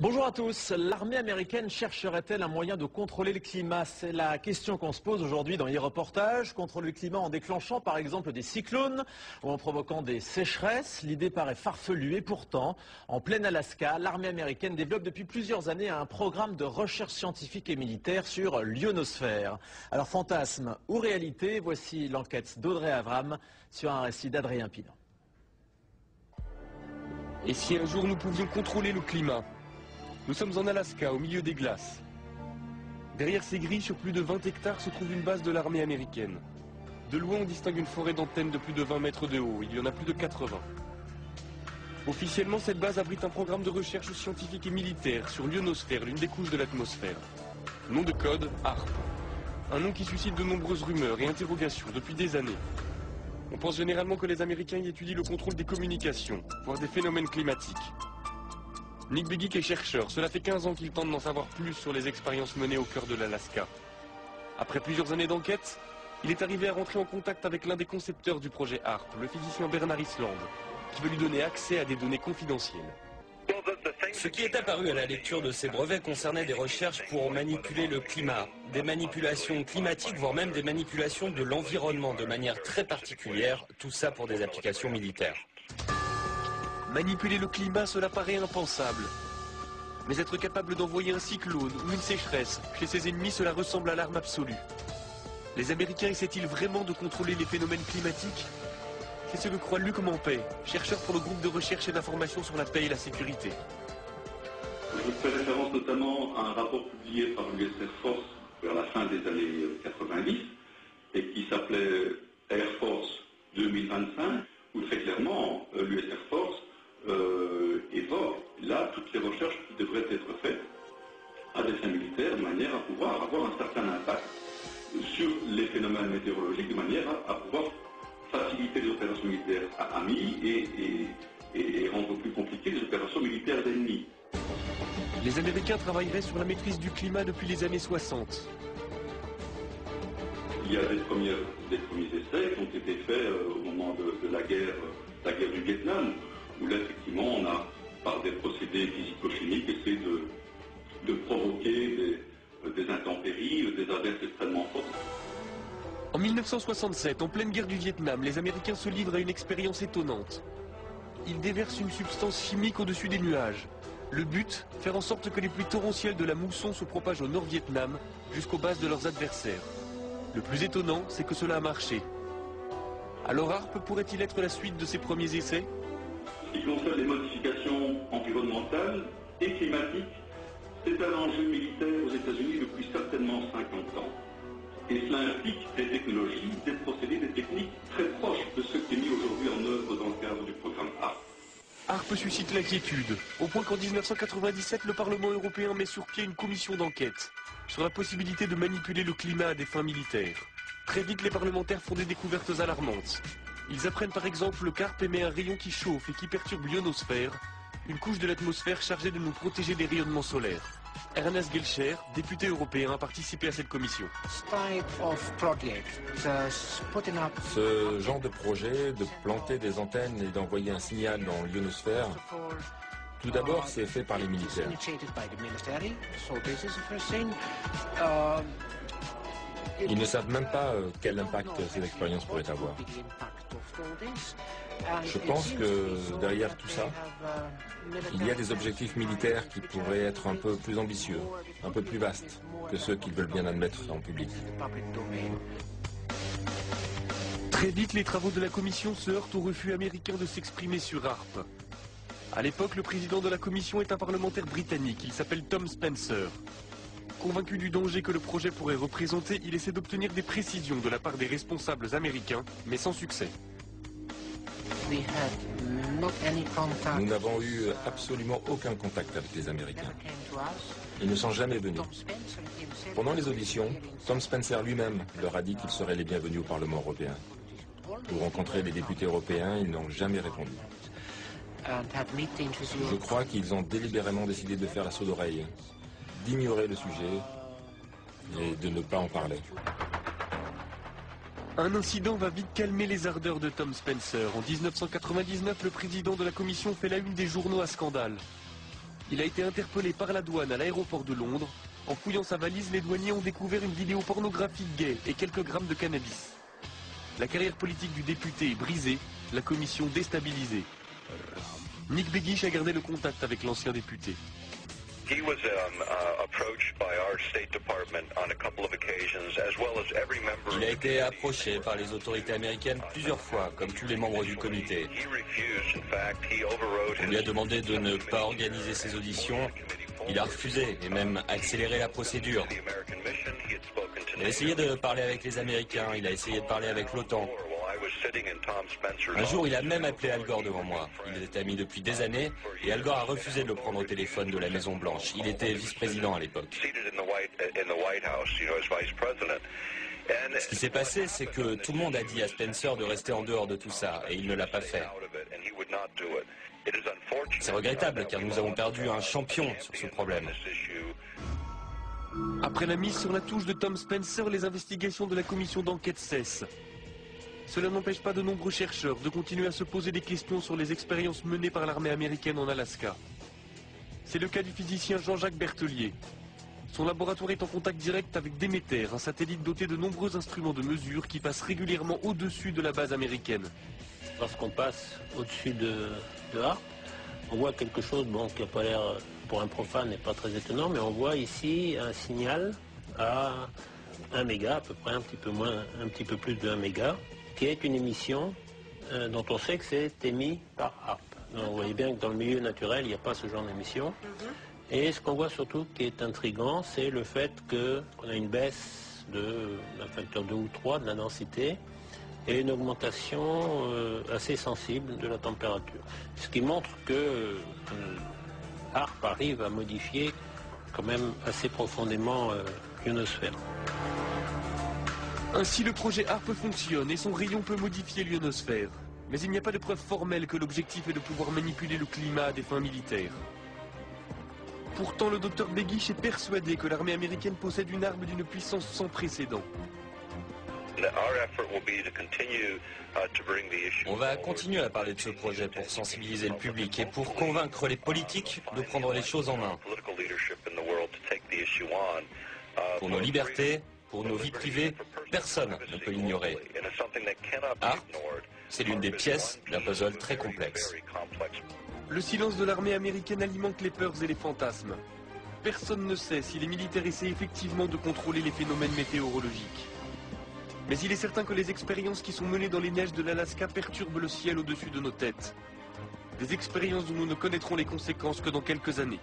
Bonjour à tous. L'armée américaine chercherait-elle un moyen de contrôler le climat? C'est la question qu'on se pose aujourd'hui dans les reportages. Contrôler le climat en déclenchant par exemple des cyclones ou en provoquant des sécheresses. L'idée paraît farfelue et pourtant, en plein Alaska, l'armée américaine développe depuis plusieurs années un programme de recherche scientifique et militaire sur l'ionosphère. Alors fantasme ou réalité, voici l'enquête d'Audrey Avram sur un récit d'Adrien Pinon. Et si un jour nous pouvions contrôler le climat? Nous sommes en Alaska, au milieu des glaces. Derrière ces grilles, sur plus de 20 hectares, se trouve une base de l'armée américaine. De loin, on distingue une forêt d'antennes de plus de 20 mètres de haut. Il y en a plus de 80. Officiellement, cette base abrite un programme de recherche scientifique et militaire sur l'ionosphère, l'une des couches de l'atmosphère. Nom de code, HAARP. Un nom qui suscite de nombreuses rumeurs et interrogations depuis des années. On pense généralement que les Américains y étudient le contrôle des communications, voire des phénomènes climatiques. Nick Begich est chercheur. Cela fait 15 ans qu'il tente d'en savoir plus sur les expériences menées au cœur de l'Alaska. Après plusieurs années d'enquête, il est arrivé à rentrer en contact avec l'un des concepteurs du projet HAARP, le physicien Bernard Island, qui veut lui donner accès à des données confidentielles. Ce qui est apparu à la lecture de ces brevets concernait des recherches pour manipuler le climat, des manipulations climatiques, voire même des manipulations de l'environnement de manière très particulière, tout ça pour des applications militaires. Manipuler le climat, cela paraît impensable. Mais être capable d'envoyer un cyclone ou une sécheresse chez ses ennemis, cela ressemble à l'arme absolue. Les Américains essaient-ils vraiment de contrôler les phénomènes climatiques? C'est ce que croit Luc Mampey, chercheur pour le groupe de recherche et d'information sur la paix et la sécurité. Je fais référence notamment à un rapport publié par l'US Air Force vers la fin des années 90 et qui s'appelait Air Force 2025, où très clairement l'US Air Force évoque là toutes les recherches qui devraient être faites à des fins militaires de manière à pouvoir avoir un certain impact sur les phénomènes météorologiques, de manière à pouvoir faciliter les opérations militaires amies et rendre plus compliquées les opérations militaires ennemies. Les Américains travailleraient sur la maîtrise du climat depuis les années 60. Il y a des premiers essais qui ont été faits au moment de la guerre du Vietnam, où là, effectivement, on a, par des procédés physico-chimiques, essayé de provoquer des intempéries, des averses extrêmement fortes. En 1967, en pleine guerre du Vietnam, les Américains se livrent à une expérience étonnante. Ils déversent une substance chimique au-dessus des nuages. Le but, faire en sorte que les pluies torrentielles de la mousson se propagent au Nord-Vietnam jusqu'aux bases de leurs adversaires. Le plus étonnant, c'est que cela a marché. Alors HAARP pourrait-il être la suite de ces premiers essais? Ce qui concerne les modifications environnementales et climatiques, c'est un enjeu militaire aux États-Unis depuis certainement 50 ans. Et cela implique des technologies, des procédés, des techniques très proches de ce qui est mis aujourd'hui en œuvre dans le cadre du programme HAARP. HAARP suscite l'inquiétude, au point qu'en 1997, le Parlement européen met sur pied une commission d'enquête sur la possibilité de manipuler le climat à des fins militaires. Très vite, les parlementaires font des découvertes alarmantes. Ils apprennent par exemple que HAARP émet un rayon qui chauffe et qui perturbe l'ionosphère, une couche de l'atmosphère chargée de nous protéger des rayonnements solaires. Ernest Gelscher, député européen, a participé à cette commission. Ce genre de projet, de planter des antennes et d'envoyer un signal dans l'ionosphère, tout d'abord, c'est fait par les militaires. Ils ne savent même pas quel impact ces expériences pourraient avoir. Je pense que derrière tout ça, il y a des objectifs militaires qui pourraient être un peu plus ambitieux, un peu plus vastes que ceux qu'ils veulent bien admettre en public. Très vite, les travaux de la commission se heurtent au refus américain de s'exprimer sur HAARP. À l'époque, le président de la commission est un parlementaire britannique, il s'appelle Tom Spencer. Convaincu du danger que le projet pourrait représenter, il essaie d'obtenir des précisions de la part des responsables américains, mais sans succès. Nous n'avons eu absolument aucun contact avec les Américains. Ils ne sont jamais venus. Pendant les auditions, Tom Spencer lui-même leur a dit qu'ils seraient les bienvenus au Parlement européen. Pour rencontrer les députés européens, ils n'ont jamais répondu. Je crois qu'ils ont délibérément décidé de faire la sourde oreille, d'ignorer le sujet et de ne pas en parler. Un incident va vite calmer les ardeurs de Tom Spencer. En 1999, le président de la commission fait la une des journaux à scandale. Il a été interpellé par la douane à l'aéroport de Londres. En fouillant sa valise, les douaniers ont découvert une vidéo pornographique gay et quelques grammes de cannabis. La carrière politique du député est brisée, la commission déstabilisée. Nick Begich a gardé le contact avec l'ancien député. Il a été approché par les autorités américaines plusieurs fois, comme tous les membres du comité. On lui a demandé de ne pas organiser ses auditions. Il a refusé et même accéléré la procédure. Il a essayé de parler avec les Américains, il a essayé de parler avec l'OTAN. Un jour, il a même appelé Al Gore devant moi. Ils étaient amis depuis des années et Al Gore a refusé de le prendre au téléphone de la Maison Blanche. Il était vice-président à l'époque. Ce qui s'est passé, c'est que tout le monde a dit à Spencer de rester en dehors de tout ça et il ne l'a pas fait. C'est regrettable car nous avons perdu un champion sur ce problème. Après la mise sur la touche de Tom Spencer, les investigations de la commission d'enquête cessent. Cela n'empêche pas de nombreux chercheurs de continuer à se poser des questions sur les expériences menées par l'armée américaine en Alaska. C'est le cas du physicien Jean-Jacques Berthelier. Son laboratoire est en contact direct avec Demeter, un satellite doté de nombreux instruments de mesure qui passe régulièrement au-dessus de la base américaine. Lorsqu'on passe au-dessus de Harp, on voit quelque chose qui n'a pas l'air, pour un profane, n'est pas très étonnant, mais on voit ici un signal à 1 méga, à peu près un petit peu plus de 1 méga, qui est une émission dont on sait que c'est émis par Harp. Donc, vous voyez bien que dans le milieu naturel, il n'y a pas ce genre d'émission. Et ce qu'on voit surtout qui est intriguant, c'est le fait qu'on a une baisse d'un facteur 2 ou 3 de la densité et une augmentation assez sensible de la température. Ce qui montre que Harp arrive à modifier quand même assez profondément l'ionosphère. Ainsi, le projet HARP fonctionne et son rayon peut modifier l'ionosphère. Mais il n'y a pas de preuve formelle que l'objectif est de pouvoir manipuler le climat à des fins militaires. Pourtant, le docteur Begich est persuadé que l'armée américaine possède une arme d'une puissance sans précédent. On va continuer à parler de ce projet pour sensibiliser le public et pour convaincre les politiques de prendre les choses en main. Pour nos libertés, pour nos vies privées, personne ne peut l'ignorer. HARP, c'est l'une des pièces d'un puzzle très complexe. Le silence de l'armée américaine alimente les peurs et les fantasmes. Personne ne sait si les militaires essaient effectivement de contrôler les phénomènes météorologiques. Mais il est certain que les expériences qui sont menées dans les neiges de l'Alaska perturbent le ciel au-dessus de nos têtes. Des expériences dont nous ne connaîtrons les conséquences que dans quelques années.